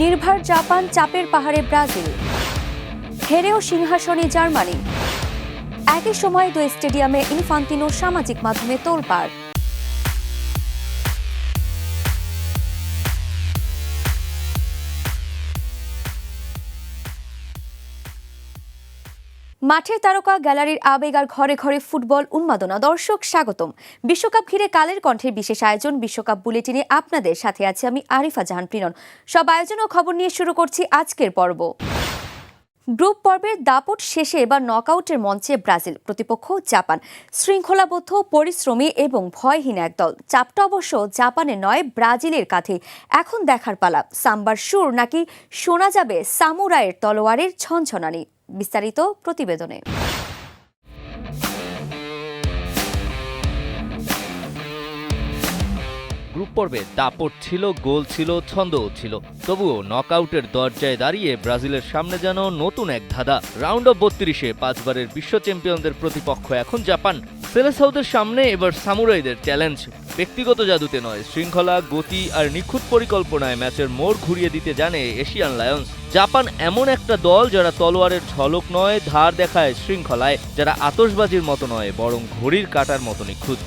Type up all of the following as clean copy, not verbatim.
নির্ভর জাপান, চাপের পাহাড়ে ব্রাজিল, হেরেও সিংহাসনে জার্মানি। একই সময় দুই স্টেডিয়ামে ইনফান্তিনো সামাজিক মাধ্যমে তোলপাড়। মাঠের তারকা, গ্যালারির আবেগ আর ঘরে ঘরে ফুটবল উন্মাদনা। দর্শক স্বাগতম বিশ্বকাপ ঘিরে কালের কণ্ঠের বিশেষ আয়োজন বিশ্বকাপ বুলেটিনে আপনাদের সাথে আছে আমি আরিফা জাহান প্রিনন। সব আয়োজন ও খবর নিয়ে শুরু করছি আজকের পর্ব। গ্রুপ পর্বের দাপট শেষে এবার নকআউটের মঞ্চে ব্রাজিল, প্রতিপক্ষ জাপান। শৃঙ্খলাবদ্ধ, পরিশ্রমী এবং ভয়হীন একদল। চাপটা অবশ্য জাপানের নয়, ব্রাজিলের কাঁধে। এখন দেখার পালা, সাম্বার সুর নাকি শোনা যাবে সামুরাইয়ের তলোয়ারের ঝনঝনানি। বিস্তারিত প্রতিবেদনে। গ্রুপ পর্বে দাপট ছিল, গোল ছিল, ছন্দও ছিল। তবুও নকআউটের দরজায় দাঁড়িয়ে ব্রাজিলের সামনে যেন নতুন এক ধাঁধা। রাউন্ড অফ 32-এ 5 বারের বিশ্ব চ্যাম্পিয়নদের প্রতিপক্ষ এখন জাপান। সেলেসাওদের সামনে এবার সামুরাইদের চ্যালেঞ্জ। ব্যক্তিগত জাদুতে নয়, শৃঙ্খলা, গতি আর নিখুঁত পরিকল্পনায় ম্যাচের মোড় ঘুরিয়ে দিতে জানে এশিয়ান লায়ন্স। জাপান এমন একটা দল যারা তলোয়ারের ঝলক নয়, ধার দেখায় শৃঙ্খলায়, যারা আতশবাজির মতো নয় বরং ঘড়ির কাঁটার মতো নিখুঁত।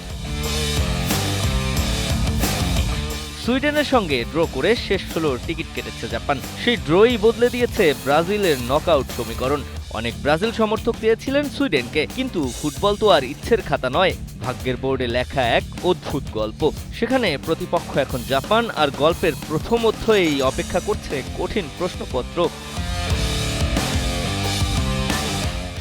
সুইডেনের সঙ্গে ড্র করে শেষ 16 টিকিট কেটেছে জাপান। সেই ড্রই বদলে দিয়েছে ব্রাজিলের নকআউট সমীকরণ। অনেক ব্রাজিল সমর্থক পেয়েছিলেন সুইডেনকে, কিন্তু ফুটবল তো আর ইচ্ছের খাতা নয়, ভাগ্যের বোর্ডে লেখা এক অদ্ভুত গল্প। সেখানে প্রতিপক্ষ এখন জাপান, আর গল্পের প্রথম অধ্যায়েই অপেক্ষা করছে কঠিন প্রশ্নপত্র।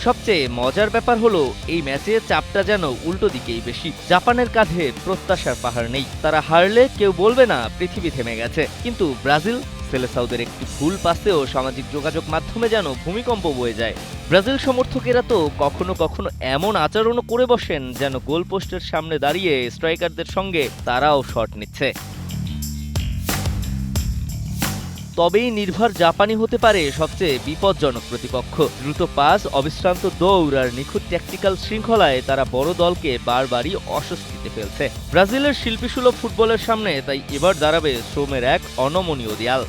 সবচেয়ে মজার ব্যাপার হলো এই ম্যাচে চাপটা যেন উল্টো দিকেই বেশি। জাপানের কাঁধে প্রত্যাশার পাহাড় নেই, তারা হারলে কেউ বলবে না পৃথিবী থেমে গেছে। কিন্তু ব্রাজিল, সেলেসাওদের একটি ভুল পাসেও সামাজিক যোগাযোগ মাধ্যমে যেন ভূমিকম্প বয়ে যায়। ব্রাজিল সমর্থকেরা তো কখনো কখনো এমন আচরণও করে বসেন যেন গোলপোস্টের সামনে দাঁড়িয়ে স্ট্রাইকারদের সঙ্গে তারাও শট নিচ্ছে। তবেই নির্ভর জাপানি হতে পারে সবচেয়ে বিপজ্জনক প্রতিপক্ষ। দ্রুত পাস, অবিশ্রান্ত দৌড় আর নিখুঁত ট্যাকটিক্যাল শৃঙ্খলায় তারা বড় দলকে বারবারই অস্বস্তিতে ফেলছে। ব্রাজিলের শিল্পীসুলভ ফুটবলের সামনে তাই এবার দাঁড়াবে শ্রমের এক অনমনীয় দেয়াল।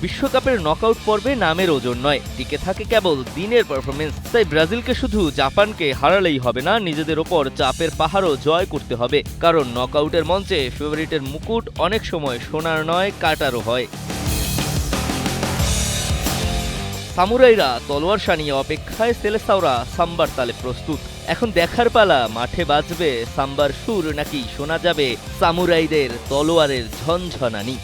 বিশ্বকাপের নকআউট পর্বে নামের ওজন নয়, টিকে থাকে কেবল দিনের পারফরমেন্স। তাই ব্রাজিলকে শুধু জাপানকে হারালেই হবে না, নিজেদের ওপর চাপের পাহাড়ও জয় করতে হবে। কারণ নকআউটের মঞ্চে ফেভারিটের মুকুট অনেক সময় সোনার নয়, কাটারও হয়। সামুরাইরা তলোয়ার শানিয়ে অপেক্ষায়, সেলেসাওরা সাম্বার তালে প্রস্তুত। এখন দেখার পালা, মাঠে বাজবে সাম্বার সুর নাকি শোনা যাবে সামুরাইদের তলোয়ারের ঝনঝনানি।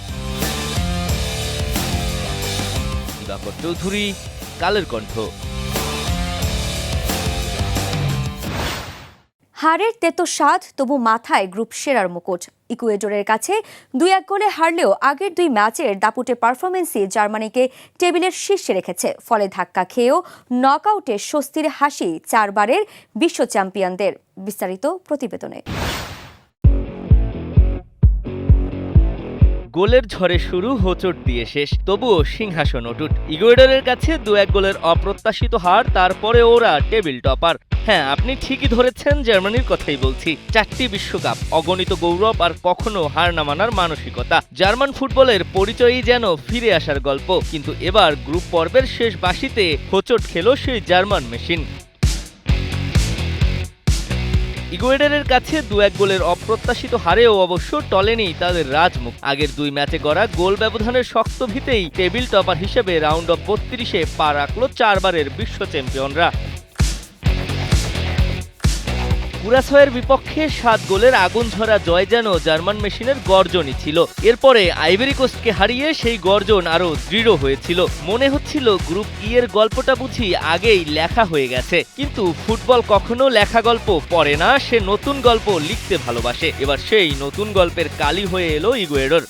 চৌধুরী, কালের কণ্ঠ। হারের তেতো স্বাদ, তবু মাথায় গ্রুপ সেরার মুকুট। ইকুয়েডরের কাছে 2-1 গোলে হারলেও আগের দুই ম্যাচের দাপুটে পারফরমেন্সই জার্মানিকে টেবিলের শীর্ষে রেখেছে। ফলে ধাক্কা খেয়েও নকআউটে স্বস্তির হাসি 4 বারের বিশ্ব চ্যাম্পিয়নদের। বিস্তারিত প্রতিবেদনে। গোলের ঝড়ে শুরু, হোঁচট দিয়ে শেষ, তবুও সিংহাসন অটুট। ইকুয়েডরের কাছে 2-1 গোলের অপ্রত্যাশিত হার, তারপরে ওরা টেবিল টপার। হ্যাঁ, আপনি ঠিকই ধরেছেন, জার্মানির কথাই বলছি। 4টি বিশ্বকাপ, অগণিত গৌরব আর কখনো হার না মানার মানসিকতা। জার্মান ফুটবলের পরিচয়ই যেন ফিরে আসার গল্প। কিন্তু এবার গ্রুপ পর্বের শেষ বাঁশিতে হোঁচট খেল সেই জার্মান মেশিন। ইকুয়েডরের কাছে 2-1 গোলের অপ্রত্যাশিত হারেও অবশ্য টলেনি তাদের রাজমুখ। আগের দুই ম্যাচে গড়া গোল ব্যবধানের শক্ত ভিতেই টেবিল টপার হিসেবে রাউন্ড অফ 32-এ পা রাখল 4 বারের বিশ্ব চ্যাম্পিয়নরা। কুরাসোয়ের বিপক্ষে 7 গোলের আগুন ঝরা জয় যেন জার্মান মেশিনের গর্জনই ছিল। এরপরে আইভরি কোস্টকে হারিয়ে সেই গর্জন আরও দৃঢ় হয়েছিল। মনে হচ্ছিল গ্রুপ ই এর গল্পটা বুঝি আগেই লেখা হয়ে গেছে। কিন্তু ফুটবল কখনো লেখা গল্প পড়ে না, সে নতুন গল্প লিখতে ভালোবাসে। এবার সেই নতুন গল্পের কালি হয়ে এলো ইকুয়েডর।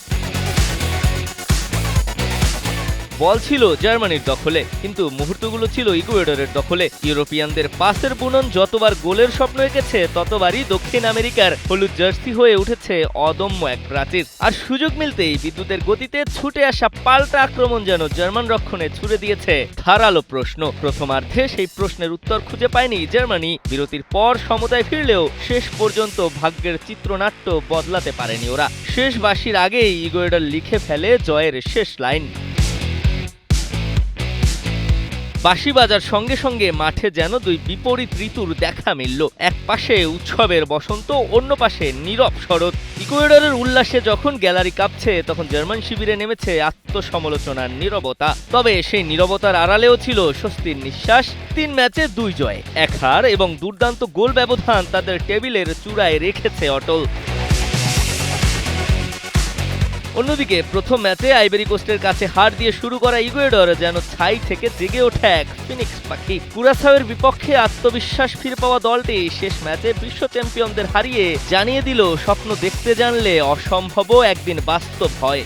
বল ছিল জার্মানির দখলে, কিন্তু মুহূর্তগুলো ছিল ইকুয়েডরের দখলে। ইউরোপিয়ানদের পাসের বুনন যতবার গোলের স্বপ্ন এঁকেছে, ততবারই দক্ষিণ আমেরিকার হলুদ জার্সি হয়ে উঠেছে অদম্য এক প্রাচীর। আর সুযোগ মিলতেই বিদ্যুতের গতিতে ছুটে আসা পাল্টা আক্রমণ যেন জার্মান রক্ষণে ছুড়ে দিয়েছে ধারালো প্রশ্ন। প্রথমার্ধে সেই প্রশ্নের উত্তর খুঁজে পায়নি জার্মানি। বিরতির পর সমতায় ফিরলেও শেষ পর্যন্ত ভাগ্যের চিত্রনাট্য বদলাতে পারেনি ওরা। শেষ বাঁশির আগেই ইকুয়েডর লিখে ফেলে জয়ের শেষ লাইন। বাঁশি বাজার সঙ্গে সঙ্গে মাঠে যেন দুই বিপরীত ঋতুর দেখা মিলল। এক পাশে উৎসবের বসন্ত, অন্য পাশে নীরব শরৎ। ইকুয়েডরের উল্লাসে যখন গ্যালারি কাঁপছে, তখন জার্মান শিবিরে নেমেছে আত্মসমালোচনার নীরবতা। তবে সেই নীরবতার আড়ালেও ছিল স্বস্তির নিঃশ্বাস। 3 ম্যাচে 2 জয়, 1 হার এবং দুর্দান্ত গোল ব্যবধান তাদের টেবিলের চূড়ায় রেখেছে অটল। অন্যদিকে প্রথম ম্যাচে আইভরি কোস্টের কাছে হার দিয়ে শুরু করা ইকুয়েডর যেন ছাই থেকে জেগে ওঠা এক ফিনিক্স পাখি। কুরাসাওয়ের বিপক্ষে আত্মবিশ্বাস ফিরে পাওয়া দলটি শেষ ম্যাচে বিশ্ব চ্যাম্পিয়নদের হারিয়ে জানিয়ে দিল, স্বপ্ন দেখতে জানলে অসম্ভবও একদিন বাস্তব হয়।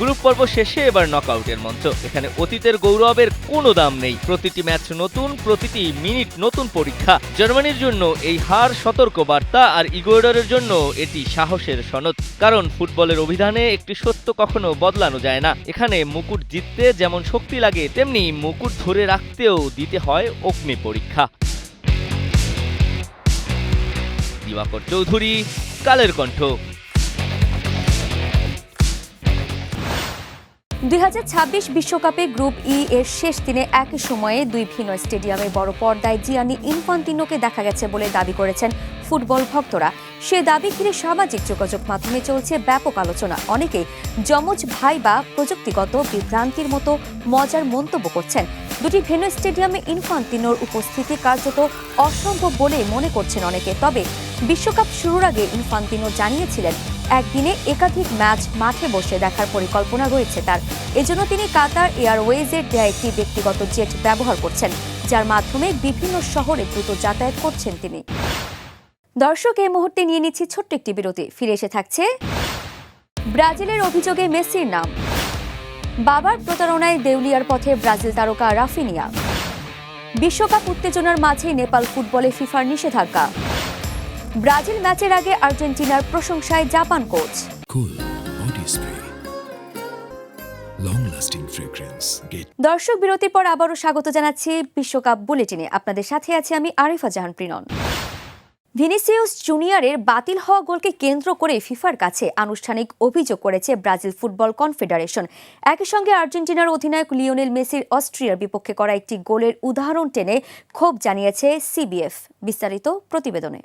গ্রুপ পর্ব শেষে এবার নকআউটের মঞ্চ। এখানে অতীতের গৌরবের কোনো দাম নেই। প্রতিটি ম্যাচ নতুন, প্রতিটি মিনিট নতুন পরীক্ষা। জার্মানির জন্য এই হার সতর্ক বার্তা, আর ইকুয়েডরের জন্য এটি সাহসের সনদ। কারণ ফুটবলের অভিধানে একটি সত্য কখনো বদলানো যায় না। এখানে মুকুট জিততে যেমন শক্তি লাগে, তেমনি মুকুট ধরে রাখতেও দিতে হয় অগ্নি পরীক্ষা। দিবাকর চৌধুরী, কালের কণ্ঠ। 2026 বিশ্বকাপে গ্রুপ ই এর শেষ দিনে একই সময়ে দুই ভিন্ন স্টেডিয়ামে বড় পর্দায় জিয়ানি ইনফান্তিনোকে দেখা গেছে বলে দাবি করেছেন ফুটবল ভক্তরা। সে দাবি ঘিরে সামাজিক যোগাযোগ মাধ্যমে চলছে ব্যাপক আলোচনা। অনেকেই যমজ ভাই বা প্রযুক্তিগত বিভ্রান্তির মতো মজার মন্তব্য করছেন। দুটি ভিন্ন স্টেডিয়ামে ইনফান্তিনোর উপস্থিতি কার্যত অসম্ভব বলে মনে করছেন অনেকে। তবে বিশ্বকাপ শুরুর আগে ইনফান্তিনো জানিয়েছিলেন, একদিনে একাধিক ম্যাচ মাঠে বসে দেখার পরিকল্পনা রয়েছে তার। এজন্য তিনি কাতার এয়ারওয়েজের দেয়া একটি ব্যক্তিগত জেট ব্যবহার করছেন, যার মাধ্যমে বিভিন্ন শহরে দ্রুত যাতায়াত করছেন তিনি। দর্শক, এই মুহূর্তে নিয়ে নিচ্ছি ছোট্ট একটি বিরতি। ফিরে এসে থাকছে ব্রাজিলের অভিযোগে মেসির নাম, বাবার প্রতারণায় দেউলিয়ার পথে ব্রাজিল তারকা রাফিনিয়া, বিশ্বকাপ উত্তেজনার মাঝেই নেপাল ফুটবলে ফিফার নিষেধাজ্ঞা, ব্রাজিল ম্যাচের আগে আর্জেন্টিনার প্রশংসায় জাপান কোচ। দর্শক, বিরতির পর আবারও স্বাগত জানাচ্ছি বিশ্বকাপ বুলেটিনে। আপনাদের সাথে আছি আমি আরিফা জাহান প্রিনন। ভিনিসিয়াস জুনিয়রের বাতিল হওয়া গোলকে কেন্দ্র করে ফিফার কাছে আনুষ্ঠানিক অভিযোগ করেছে ব্রাজিল ফুটবল কনফেডারেশন। একই সঙ্গে আর্জেন্টিনার অধিনায়ক লিওনেল মেসির অস্ট্রিয়ার বিপক্ষে করা একটি গোলের উদাহরণ টেনে ক্ষোভ জানিয়েছে সিবিএফ। বিস্তারিত প্রতিবেদনে।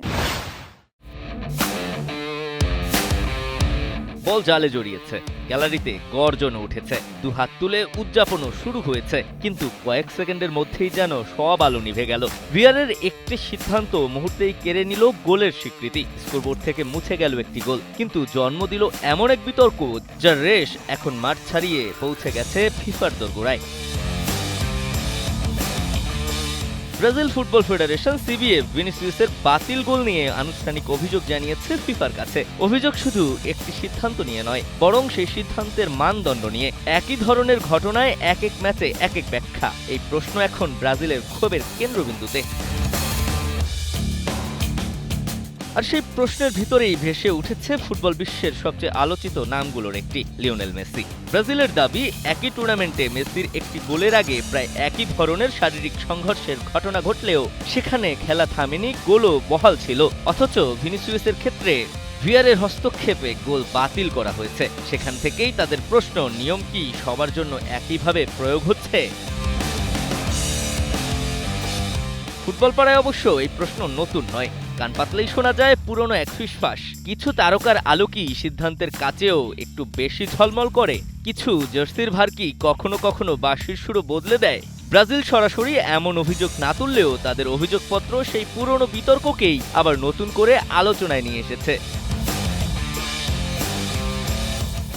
বল জালে জড়িয়েছে, গ্যালারিতে গর্জন উঠেছে, দুহাত তুলে উদযাপনও শুরু হয়েছে, কিন্তু কয়েক সেকেন্ডের মধ্যেই যেন সব আলো নিভে গেল। ভিআরের একটি সিদ্ধান্ত মুহূর্তেই কেড়ে নিল গোলের স্বীকৃতি। স্কোরবোর্ড থেকে মুছে গেল একটি গোল, কিন্তু জন্ম দিল এমন এক বিতর্ক যার রেশ এখন মাঠ ছাড়িয়ে পৌঁছে গেছে ফিফার দোরগোড়ায়। ব্রাজিল ফুটবল ফেডারেশন সিবিএফ ভিনিসিয়াসের বাতিল গোল নিয়ে আনুষ্ঠানিক অভিযোগ জানিয়েছে ফিফার কাছে। অভিযোগ শুধু একটি সিদ্ধান্ত নিয়ে নয়, বরং সেই সিদ্ধান্তের মানদণ্ড নিয়ে। একই ধরনের ঘটনায় এক এক ম্যাচে এক এক ব্যাখ্যা। এই প্রশ্ন এখন ব্রাজিলের ক্ষোভের কেন্দ্রবিন্দুতে। আর সেই প্রশ্নের ভিতরেই ভেসে উঠেছে ফুটবল বিশ্বের সবচেয়ে আলোচিত নামগুলোর একটি, লিওনেল মেসি। ব্রাজিলের দাবি, একই টুর্নামেন্টে মেসির একটি গোলের আগে প্রায় একই ধরনের শারীরিক সংঘর্ষের ঘটনা ঘটলেও সেখানে খেলা থামেনি, গোলও বহাল ছিল। অথচ ভিনিসিয়াসের ক্ষেত্রে ভিআরের হস্তক্ষেপে গোল বাতিল করা হয়েছে। সেখান থেকেই তাদের প্রশ্ন, নিয়ম কি সবার জন্য একইভাবে প্রয়োগ হচ্ছে? ফুটবল পাড়ায় অবশ্য এই প্রশ্ন নতুন নয়। কান পাতলেই শোনা যায় পুরনো এক ফিসফাস। কিছু তারকার আলো কি সিদ্ধান্তের কাছেও একটু বেশি ঝলমল করে? কিছু জার্সির ভার কি কখনো কখনো বাঁশির সুরও বদলে দেয়? ব্রাজিল সরাসরি এমন অভিযোগ না তুললেও তাদের অভিযোগপত্র সেই পুরনো বিতর্ককেই আবার নতুন করে আলোচনায় নিয়ে এসেছে।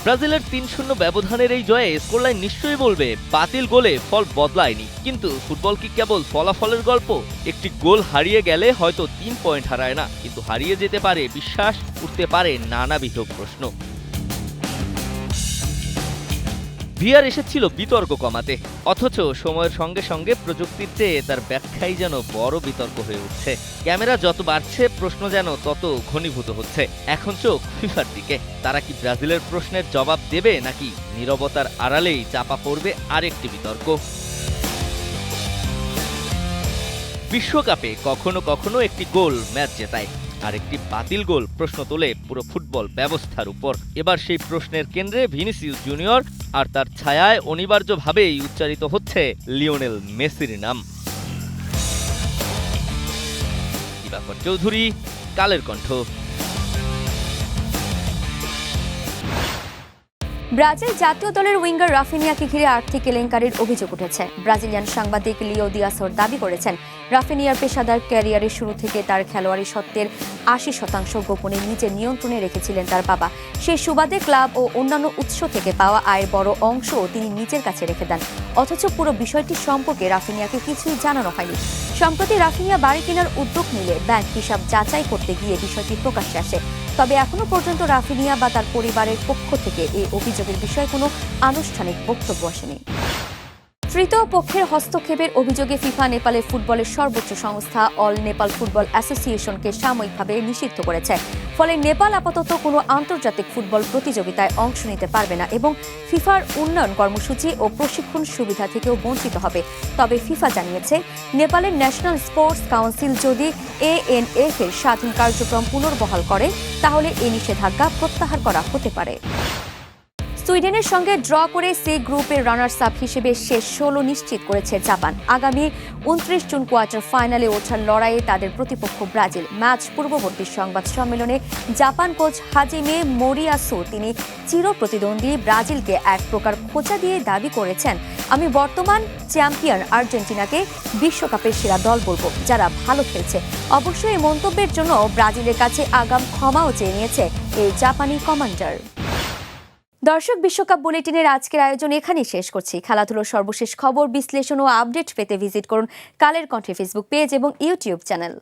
ব্রাজিলের ৩-০ ব্যবধানের এই জয়ে স্কোরলাইন নিশ্চয়ই বলবে বাতিল গোলে ফল বদলায়নি। কিন্তু ফুটবল কি কেবল ফলাফলের গল্প? একটি গোল হারিয়ে গেলে হয়তো ৩ পয়েন্ট হারায় না, কিন্তু হারিয়ে যেতে পারে বিশ্বাস, উঠতে পারে নানাবিধ প্রশ্ন। ভিআর এসেছিল বিতর্ক কমাতে, অথচ সময়ের সঙ্গে সঙ্গে প্রযুক্তির চেয়ে তার ব্যাখ্যাই যেন বড় বিতর্ক হয়ে উঠছে। ক্যামেরা যত বাড়ছে প্রশ্ন যেন তত ঘনীভূত হচ্ছে। এখন চোখ ফিফার দিকে। তারা কি ব্রাজিলের প্রশ্নের জবাব দেবে, নাকি নীরবতার আড়ালেই চাপা পড়বে আরেকটি বিতর্ক? বিশ্বকাপে কখনো কখনো একটি গোল ম্যাচ জেতায়, আর একটি বাতিল গোল প্রশ্ন তোলে পুরো ফুটবল ব্যবস্থার উপর। এবার সেই প্রশ্নের কেন্দ্রে ভিনিসিয়াস জুনিয়র, আর তার ছায়ায় অনিবার্যভাবেই উচ্চারিত হচ্ছে লিওনেল মেসির নাম। দিবাকর চৌধুরী, কালের কণ্ঠ। ব্রাজিল জাতীয় দলের উইঙ্গার রাফিনিয়াকে ঘিরে আর্থিক কেলেঙ্কারির অভিযোগ উঠেছে। ব্রাজিলিয়ান সাংবাদিক লিও দিয়াসর দাবি করেছেন, রাফিনিয়ার পেশাদার ক্যারিয়ারের শুরু থেকে তার খেলোয়াড়ি সত্ত্বের ৮০% গোপনে নিজের নিয়ন্ত্রণে রেখেছিলেন তার বাবা। সেই সুবাদে ক্লাব ও অন্যান্য উৎস থেকে পাওয়া আয়ের বড় অংশ তিনি নিজের কাছে রেখে দেন। অথচ পুরো বিষয়টি সম্পর্কে রাফিনিয়াকে কিছুই জানানো হয়নি। সম্প্রতি রাফিনিয়া বাড়ি কেনার উদ্যোগ নিলে ব্যাংক হিসাব যাচাই করতে গিয়ে বিষয়টি প্রকাশ্যে আসে। তবে এখনো পর্যন্ত রাফিনিয়া বা তার পরিবারের পক্ষ থেকে এই অভিযোগের বিষয়ে কোনো আনুষ্ঠানিক বক্তব্য আসেনি। তৃতীয় পক্ষের হস্তক্ষেপের অভিযোগে ফিফা নেপালের ফুটবলের সর্বোচ্চ সংস্থা অল নেপাল ফুটবল অ্যাসোসিয়েশনকে সাময়িকভাবে নিষিদ্ধ করেছে। ফলে নেপাল আপাতত কোনো আন্তর্জাতিক ফুটবল প্রতিযোগিতায় অংশ নিতে পারবে না এবং ফিফার উন্নয়ন কর্মসূচি ও প্রশিক্ষণ সুবিধা থেকেও বঞ্চিত হবে। তবে ফিফা জানিয়েছে, নেপালের ন্যাশনাল স্পোর্টস কাউন্সিল যদি ANF এর স্বাধীন কার্যক্রম পুনর্বহাল করে, তাহলে এই নিষেধাজ্ঞা প্রত্যাহার করা হতে পারে। সুইডেনের সঙ্গে ড্র করে সি গ্রুপের রানার্স আপ হিসেবে শেষ 16 নিশ্চিত করেছে জাপান। আগামী 29 জুন কোয়ার্টার ফাইনালে ওঠার লড়াইয়ে তাদের প্রতিপক্ষ ব্রাজিল। ম্যাচ পূর্ববর্তী সংবাদ সম্মেলনে জাপান কোচ হাজিমে মোরিয়াসু তিনি চিরপ্রতিদ্বন্দ্বী ব্রাজিলকে এক প্রকার খোঁচা দিয়ে দাবি করেছেন, আমি বর্তমান চ্যাম্পিয়ন আর্জেন্টিনাকে বিশ্বকাপের সেরা দল বলবো, যারা ভালো খেলছে। অবশ্য এই মন্তব্যের জন্য ব্রাজিলের কাছে আগাম ক্ষমাও চেয়ে নিয়েছে এই জাপানি কমান্ডার। দর্শক, বিশ্বকাপ বুলেটিনের আজকের আয়োজন এখানেই শেষ করছি। খেলাধুলোর সর্বশেষ খবর, বিশ্লেষণ ও আপডেট পেতে ভিজিট করুন কালের কণ্ঠে ফেসবুক পেজ এবং ইউটিউব চ্যানেল।